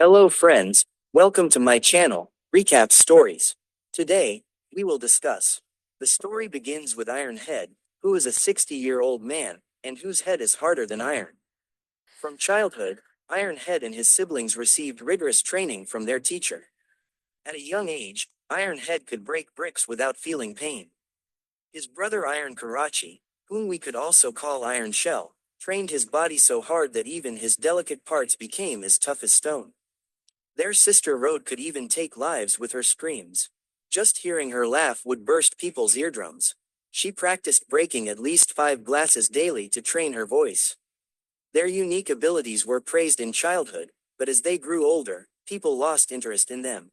Hello friends, welcome to my channel, Recap Stories. Today, we will discuss. The story begins with Iron Head, who is a 60-year-old man, and whose head is harder than iron. From childhood, Iron Head and his siblings received rigorous training from their teacher. At a young age, Iron Head could break bricks without feeling pain. His brother Iron Karachi, whom we could also call Iron Shell, trained his body so hard that even his delicate parts became as tough as stone. Their sister Rode could even take lives with her screams. Just hearing her laugh would burst people's eardrums. She practiced breaking at least 5 glasses daily to train her voice. Their unique abilities were praised in childhood, but as they grew older, people lost interest in them.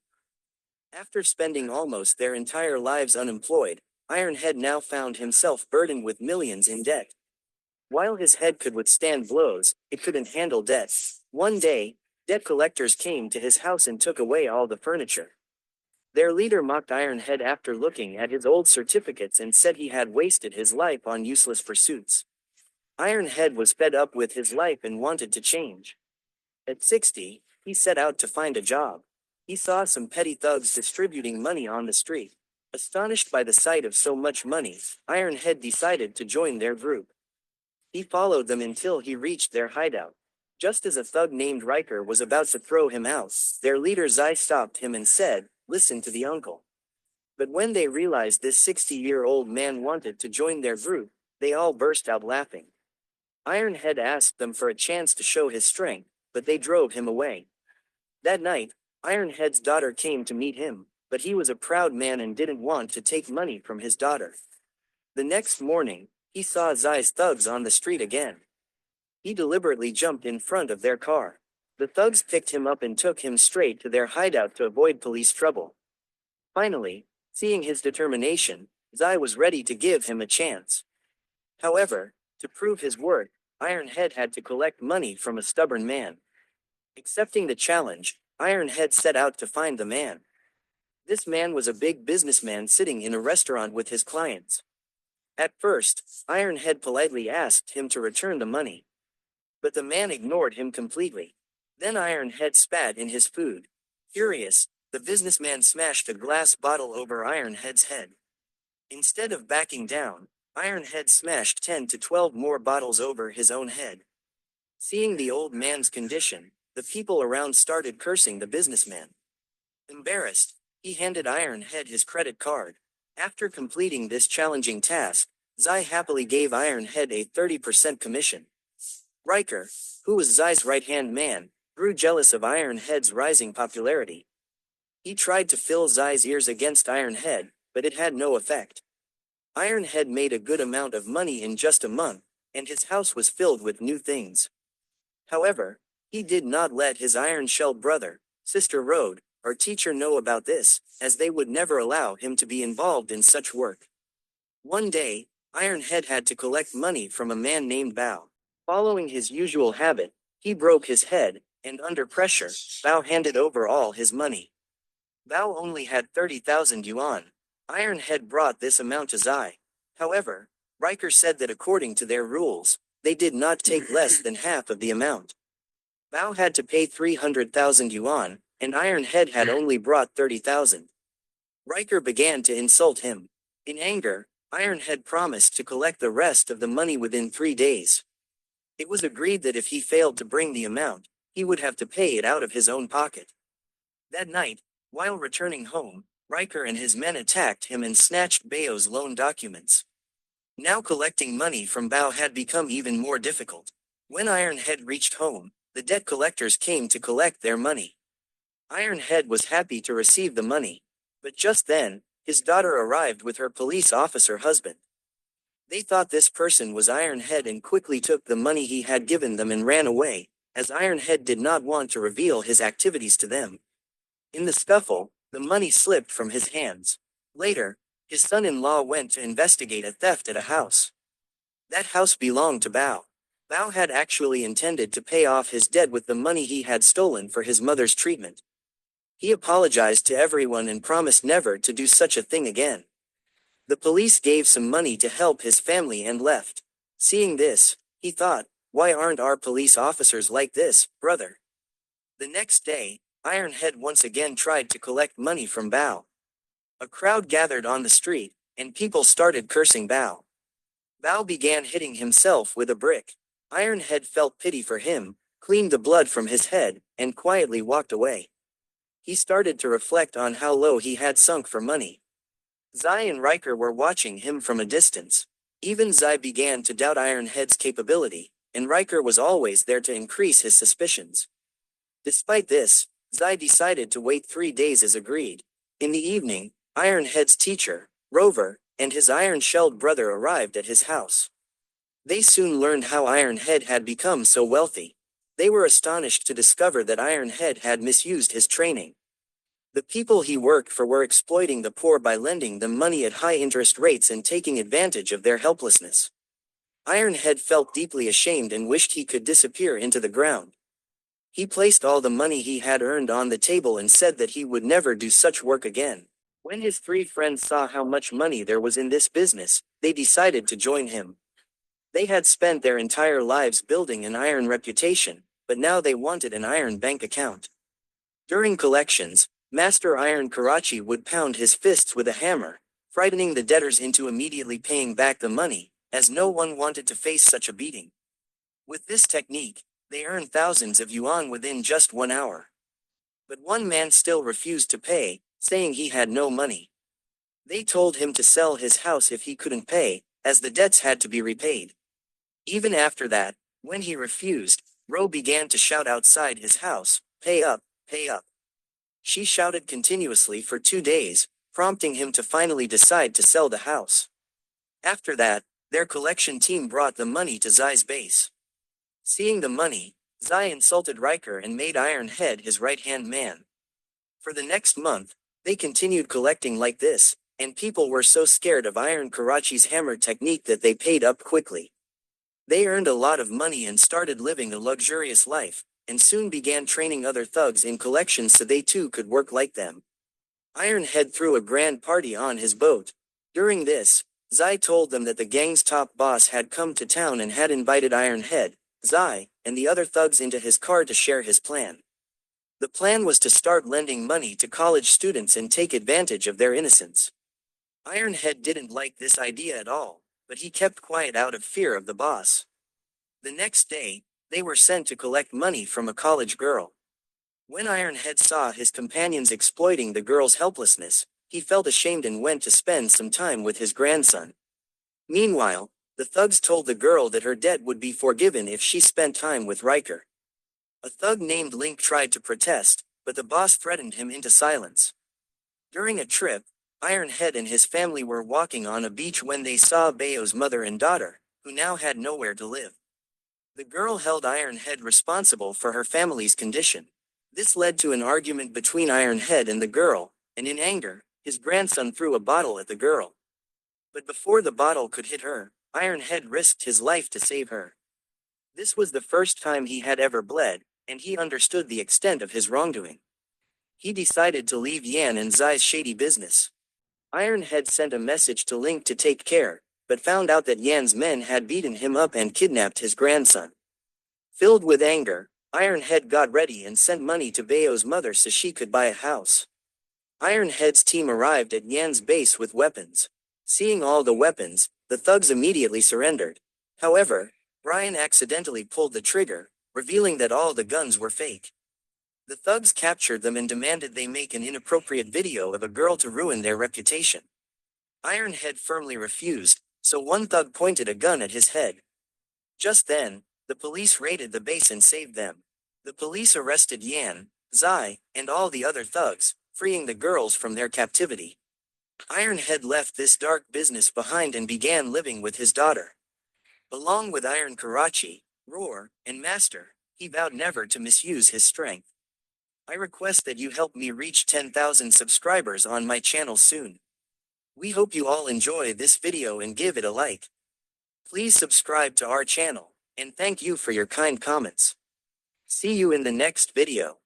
After spending almost their entire lives unemployed, Ironhead now found himself burdened with millions in debt. While his head could withstand blows, it couldn't handle debt. One day, debt collectors came to his house and took away all the furniture. Their leader mocked Ironhead after looking at his old certificates and said he had wasted his life on useless pursuits. Ironhead was fed up with his life and wanted to change. At 60, he set out to find a job. He saw some petty thugs distributing money on the street. Astonished by the sight of so much money, Ironhead decided to join their group. He followed them until he reached their hideout. Just as a thug named Riker was about to throw him out, their leader Zai stopped him and said, "Listen to the uncle." But when they realized this 60-year-old man wanted to join their group, they all burst out laughing. Ironhead asked them for a chance to show his strength, but they drove him away. That night, Ironhead's daughter came to meet him, but he was a proud man and didn't want to take money from his daughter. The next morning, he saw Zai's thugs on the street again. He deliberately jumped in front of their car. The thugs picked him up and took him straight to their hideout to avoid police trouble. Finally, seeing his determination, Zai was ready to give him a chance. However, to prove his worth, Ironhead had to collect money from a stubborn man. Accepting the challenge, Ironhead set out to find the man. This man was a big businessman sitting in a restaurant with his clients. At first, Ironhead politely asked him to return the money. But the man ignored him completely. Then Ironhead spat in his food. Furious, the businessman smashed a glass bottle over Ironhead's head. Instead of backing down, Ironhead smashed 10 to 12 more bottles over his own head. Seeing the old man's condition, the people around started cursing the businessman. Embarrassed, he handed Ironhead his credit card. After completing this challenging task, Zai happily gave Ironhead a 30% commission. Riker, who was Zai's right-hand man, grew jealous of Ironhead's rising popularity. He tried to fill Zai's ears against Ironhead, but it had no effect. Ironhead made a good amount of money in just a month, and his house was filled with new things. However, he did not let his iron-shelled brother, sister Rode, or teacher know about this, as they would never allow him to be involved in such work. One day, Ironhead had to collect money from a man named Bao. Following his usual habit, he broke his head, and under pressure, Bao handed over all his money. Bao only had 30,000 yuan. Ironhead brought this amount to Zai. However, Riker said that according to their rules, they did not take less than half of the amount. Bao had to pay 300,000 yuan, and Ironhead had only brought 30,000. Riker began to insult him. In anger, Ironhead promised to collect the rest of the money within 3 days. It was agreed that if he failed to bring the amount, he would have to pay it out of his own pocket. That night, while returning home, Riker and his men attacked him and snatched Bao's loan documents. Now collecting money from Bao had become even more difficult. When Ironhead reached home, the debt collectors came to collect their money. Ironhead was happy to receive the money, but just then, his daughter arrived with her police officer husband. They thought this person was Ironhead and quickly took the money he had given them and ran away, as Ironhead did not want to reveal his activities to them. In the scuffle, the money slipped from his hands. Later, his son-in-law went to investigate a theft at a house. That house belonged to Bao. Bao had actually intended to pay off his debt with the money he had stolen for his mother's treatment. He apologized to everyone and promised never to do such a thing again. The police gave some money to help his family and left. Seeing this, he thought, "Why aren't our police officers like this, brother?" The next day, Ironhead once again tried to collect money from Bao. A crowd gathered on the street, and people started cursing Bao. Bao began hitting himself with a brick. Ironhead felt pity for him, cleaned the blood from his head, and quietly walked away. He started to reflect on how low he had sunk for money. Zai and Riker were watching him from a distance. Even Zai began to doubt Ironhead's capability, and Riker was always there to increase his suspicions. Despite this, Zai decided to wait 3 days as agreed. In the evening, Ironhead's teacher, Rover, and his iron-shelled brother arrived at his house. They soon learned how Ironhead had become so wealthy. They were astonished to discover that Ironhead had misused his training. The people he worked for were exploiting the poor by lending them money at high interest rates and taking advantage of their helplessness. Ironhead felt deeply ashamed and wished he could disappear into the ground. He placed all the money he had earned on the table and said that he would never do such work again. When his 3 friends saw how much money there was in this business, they decided to join him. They had spent their entire lives building an iron reputation, but now they wanted an iron bank account. During collections, Master Iron Karachi would pound his fists with a hammer, frightening the debtors into immediately paying back the money, as no one wanted to face such a beating. With this technique, they earned thousands of yuan within just 1 hour. But one man still refused to pay, saying he had no money. They told him to sell his house if he couldn't pay, as the debts had to be repaid. Even after that, when he refused, Ro began to shout outside his house, "Pay up, pay up." She shouted continuously for 2 days, prompting him to finally decide to sell the house. After that, their collection team brought the money to Zai's base. Seeing the money, Zai insulted Riker and made Ironhead his right-hand man. For the next month, they continued collecting like this, and people were so scared of Iron Karachi's hammer technique that they paid up quickly. They earned a lot of money and started living a luxurious life, and soon began training other thugs in collections so they too could work like them. Ironhead threw a grand party on his boat. During this, Zai told them that the gang's top boss had come to town and had invited Ironhead, Zai, and the other thugs into his car to share his plan. The plan was to start lending money to college students and take advantage of their innocence. Ironhead didn't like this idea at all, but he kept quiet out of fear of the boss. The next day, they were sent to collect money from a college girl. When Ironhead saw his companions exploiting the girl's helplessness, he felt ashamed and went to spend some time with his grandson. Meanwhile, the thugs told the girl that her debt would be forgiven if she spent time with Riker. A thug named Link tried to protest, but the boss threatened him into silence. During a trip, Ironhead and his family were walking on a beach when they saw Bao's mother and daughter, who now had nowhere to live. The girl held Ironhead responsible for her family's condition. This led to an argument between Ironhead and the girl, and in anger, his grandson threw a bottle at the girl. But before the bottle could hit her, Ironhead risked his life to save her. This was the first time he had ever bled, and he understood the extent of his wrongdoing. He decided to leave Yan and Zai's shady business. Ironhead sent a message to Link to take care, but found out that Yan's men had beaten him up and kidnapped his grandson. Filled with anger, Ironhead got ready and sent money to Bao's mother so she could buy a house. Ironhead's team arrived at Yan's base with weapons. Seeing all the weapons, the thugs immediately surrendered. However, Brian accidentally pulled the trigger, revealing that all the guns were fake. The thugs captured them and demanded they make an inappropriate video of a girl to ruin their reputation. Ironhead firmly refused, so one thug pointed a gun at his head. Just then, the police raided the base and saved them. The police arrested Yan, Zai, and all the other thugs, freeing the girls from their captivity. Ironhead left this dark business behind and began living with his daughter. Along with Iron Karachi, Roar, and Master, he vowed never to misuse his strength. I request that you help me reach 10,000 subscribers on my channel soon. We hope you all enjoy this video and give it a like. Please subscribe to our channel, and thank you for your kind comments. See you in the next video.